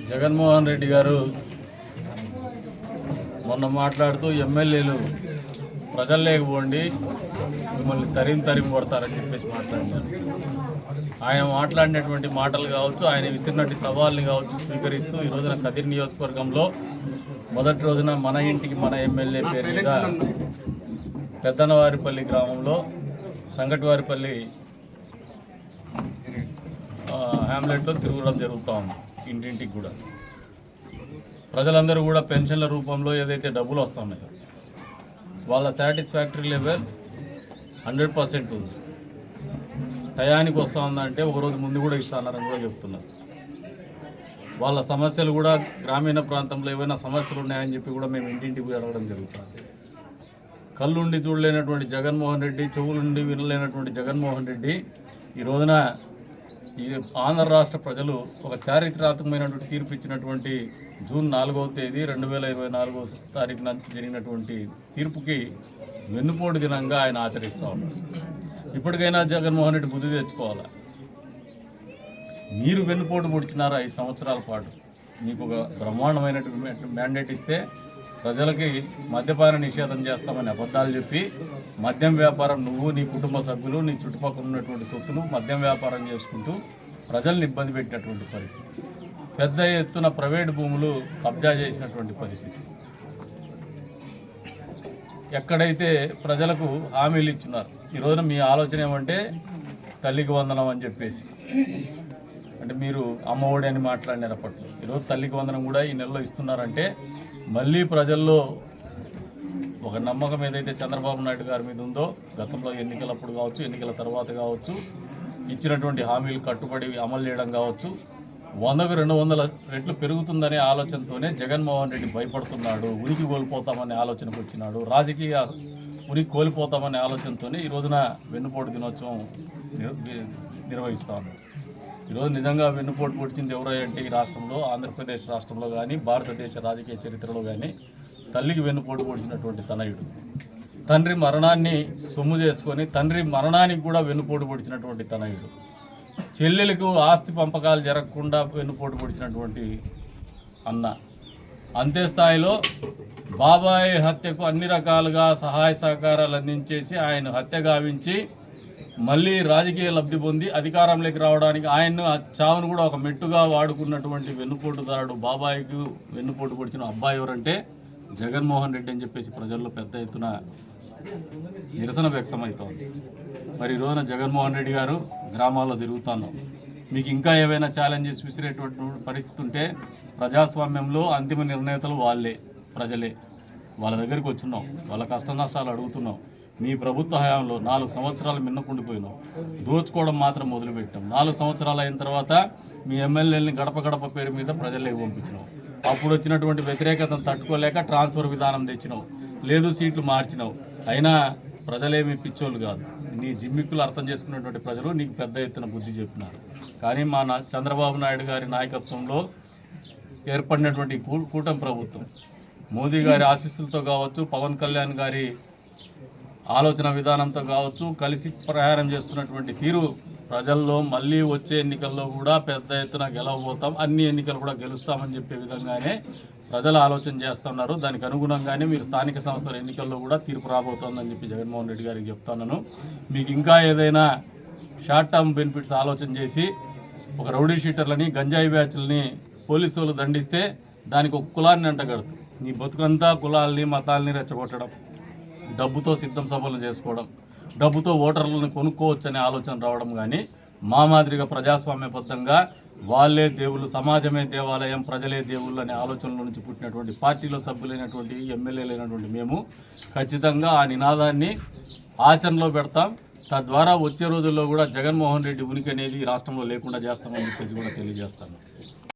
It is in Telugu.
జగన్మోహన్ రెడ్డి గారు మొన్న మాట్లాడుతూ ఎమ్మెల్యేలు ప్రజలు లేకపోండి మిమ్మల్ని తరిమి కొడతారని చెప్పేసి మాట్లాడినారు. ఆయన మాట్లాడినటువంటి మాటలు కావచ్చు, ఆయన విసిరినటువంటి సవాళ్ళని కావచ్చు స్వీకరిస్తూ ఈ రోజున కదిరి నియోజకవర్గంలో మొదటి రోజున మన ఇంటికి మన ఎమ్మెల్యే పేరు మీద పెద్దనవారిపల్లి గ్రామంలో సంగటివారిపల్లి హ్యామ్లెట్లో తిరగడం జరుగుతూ ఉంది. ఇంటింటికి కూడా ప్రజలందరూ కూడా పెన్షన్ల రూపంలో ఏదైతే డబ్బులు వస్తున్నాయో వాళ్ళ సాటిస్ఫాక్టరీ లెవెల్ 100% ఉంది. టయానికి వస్తూ ఉందంటే ఒకరోజు ముందు కూడా ఇస్తానని కూడా చెప్తున్నారు. వాళ్ళ సమస్యలు కూడా గ్రామీణ ప్రాంతంలో ఏవైనా సమస్యలు ఉన్నాయని చెప్పి కూడా మేము ఇంటింటికి పోయి అడగడం జరుగుతుంది. కళ్ళుండి చూడలేనటువంటి జగన్మోహన్ రెడ్డి, చెవులుండి వినలేనటువంటి జగన్మోహన్ రెడ్డి ఈ రోజున ఈ ఆంధ్ర రాష్ట్ర ప్రజలు ఒక చారిత్రాత్మకమైనటువంటి తీర్పు ఇచ్చినటువంటి జూన్ 4వ తేదీ 2024 తారీఖున జరిగినటువంటి తీర్పుకి వెన్నుపోటు దినంగా ఆయన ఆచరిస్తూ ఉన్నారు. ఇప్పటికైనా జగన్మోహన్ రెడ్డి బుద్ధి తెచ్చుకోవాలా. మీరు వెన్నుపోటు పొడిచినారు 5 సంవత్సరాల పాటు. మీకు ఒక బ్రహ్మాండమైనటువంటి మ్యాండేట్ ఇస్తే ప్రజలకి మద్యపాన నిషేధం చేస్తామని అబద్ధాలు చెప్పి మద్యం వ్యాపారం నువ్వు, నీ కుటుంబ సభ్యులు, నీ చుట్టుపక్కల ఉన్నటువంటి తొత్తులు మద్యం వ్యాపారం చేసుకుంటూ ప్రజల్ని ఇబ్బంది పెట్టినటువంటి పరిస్థితి, పెద్ద ఎత్తున ప్రైవేటు భూములు కబ్జా చేసినటువంటి పరిస్థితి, ఎక్కడైతే ప్రజలకు హామీలు ఇచ్చున్నారు. ఈరోజున మీ ఆలోచన ఏమంటే తల్లికి వందనం అని చెప్పేసి, అంటే మీరు అమ్మఒడి అని మాట్లాడినారు అప్పట్లో. ఈరోజు తల్లికి వందనం కూడా ఈ నెలలో ఇస్తున్నారంటే మళ్ళీ ప్రజల్లో ఒక నమ్మకం ఏదైతే చంద్రబాబు నాయుడు గారి మీద ఉందో, గతంలో ఎన్నికలప్పుడు కావచ్చు, ఎన్నికల తర్వాత కావచ్చు, ఇచ్చినటువంటి హామీలు కట్టుబడి అమలు చేయడం కావచ్చు, 100కు 200 రెట్లు పెరుగుతుందనే ఆలోచనతోనే జగన్మోహన్ రెడ్డి భయపడుతున్నాడు. ఉనికి కోల్పోతామనే ఆలోచనకు వచ్చినాడు. రాజకీయ ఉనికి కోల్పోతామనే ఆలోచనతోనే ఈ రోజున వెన్నుపోటు దినోత్సవం నిర్వహిస్తూ ఉన్నాం. ఈరోజు నిజంగా వెన్నుపోటు పొడిచింది ఎవరో అంటే ఈ రాష్ట్రంలో, ఆంధ్రప్రదేశ్ రాష్ట్రంలో కానీ భారతదేశ రాజకీయ చరిత్రలో కానీ తల్లికి వెన్నుపోటు పొడిచినటువంటి తనయుడు, తండ్రి మరణాన్ని సొమ్ము చేసుకొని తండ్రి మరణానికి కూడా వెన్నుపోటు పొడిచినటువంటి తనయుడు, చెల్లెలకు ఆస్తి పంపకాలు జరగకుండా వెన్నుపోటు పొడిచినటువంటి అన్న, అంతే స్థాయిలో బాబాయ్ హత్యకు అన్ని రకాలుగా సహాయ సహకారాలు అందించేసి ఆయన హత్య గావించి మళ్ళీ రాజకీయ లబ్ధి పొంది అధికారంలోకి రావడానికి ఆయన్ను చావును కూడా ఒక మెట్టుగా వాడుకున్నటువంటి వెన్నుపోటుదారుడు బాబాయికి వెన్నుపోటు పొడిచిన అబ్బాయి ఎవరంటే జగన్మోహన్ రెడ్డి అని చెప్పేసి ప్రజల్లో పెద్ద ఎత్తున నిరసన వ్యక్తమవుతోంది. మరి ఈ రోజున జగన్మోహన్ రెడ్డి గారు గ్రామాల్లో తిరుగుతున్నాం. మీకు ఇంకా ఏవైనా ఛాలెంజెస్ విసిరేటువంటి పరిస్థితి ఉంటే ప్రజాస్వామ్యంలో అంతిమ నిర్ణేతలు వాళ్ళే, ప్రజలే. వాళ్ళ దగ్గరికి వచ్చున్నాం, వాళ్ళ కష్ట నష్టాలు అడుగుతున్నాం. మీ ప్రభుత్వ హయాంలో 4 సంవత్సరాలు మిన్నకుండిపోయినాం, దోచుకోవడం మాత్రం మొదలుపెట్టాం. 4 సంవత్సరాలు అయిన తర్వాత మీ ఎమ్మెల్యేలని గడప పేరు మీద ప్రజల్లోకి పంపించినాం. అప్పుడు వచ్చినటువంటి వ్యతిరేకతను తట్టుకోలేక ట్రాన్స్ఫర్ విధానం తెచ్చినావు, లేదు సీట్లు మార్చినావు. అయినా ప్రజలేమీ పిచ్చోళ్ళు కాదు. నీ జిమ్మిక్కులు అర్థం చేసుకున్నటువంటి ప్రజలు నీకు పెద్ద ఎత్తున బుద్ధి చెప్పినారు. కానీ మా చంద్రబాబు నాయుడు గారి నాయకత్వంలో ఏర్పడినటువంటి కూటమి ప్రభుత్వం, మోదీ గారి ఆశీస్సులతో కావచ్చు, పవన్ కళ్యాణ్ గారి ఆలోచన విధానంతో కావచ్చు, కలిసి ప్రయాణం చేస్తున్నటువంటి తీరు ప్రజల్లో మళ్ళీ వచ్చే ఎన్నికల్లో కూడా పెద్ద ఎత్తున గెలవబోతాం, అన్ని ఎన్నికలు కూడా గెలుస్తామని చెప్పే విధంగానే ప్రజలు ఆలోచన చేస్తున్నారు. దానికి అనుగుణంగానే మీరు స్థానిక సంస్థల ఎన్నికల్లో కూడా తీర్పు రాబోతోందని చెప్పి జగన్మోహన్ రెడ్డి గారికి చెప్తున్నాను. మీకు ఇంకా ఏదైనా షార్ట్ టర్మ్ బెనిఫిట్స్ ఆలోచన చేసి ఒక రౌడీ షీటర్లని, గంజాయి బ్యాచ్లని పోలీసు వాళ్ళు దండిస్తే దానికి ఒక కులాన్ని అంటగడుతూ నీ బతుకంతా కులాల్ని మతాల్ని రెచ్చగొట్టడం, డబ్బుతో సిద్ధం సభలు చేసుకోవడం, డబ్బుతో ఓటర్లను కొనుక్కోవచ్చనే ఆలోచన రావడం కానీ మా మాదిరిగా ప్రజాస్వామ్యబద్ధంగా వాళ్ళే దేవుళ్ళు, సమాజమే దేవాలయం, ప్రజలే దేవుళ్ళు అనే ఆలోచనల నుంచి పుట్టినటువంటి పార్టీలో సభ్యులైనటువంటి ఎమ్మెల్యేలైనటువంటి మేము ఖచ్చితంగా ఆ నినాదాన్ని ఆచరణలో పెడతాం. తద్వారా వచ్చే రోజుల్లో కూడా జగన్మోహన్ రెడ్డి ఉనికి అనేది రాష్ట్రంలో లేకుండా చేస్తామని చెప్పేసి కూడా తెలియజేస్తాను.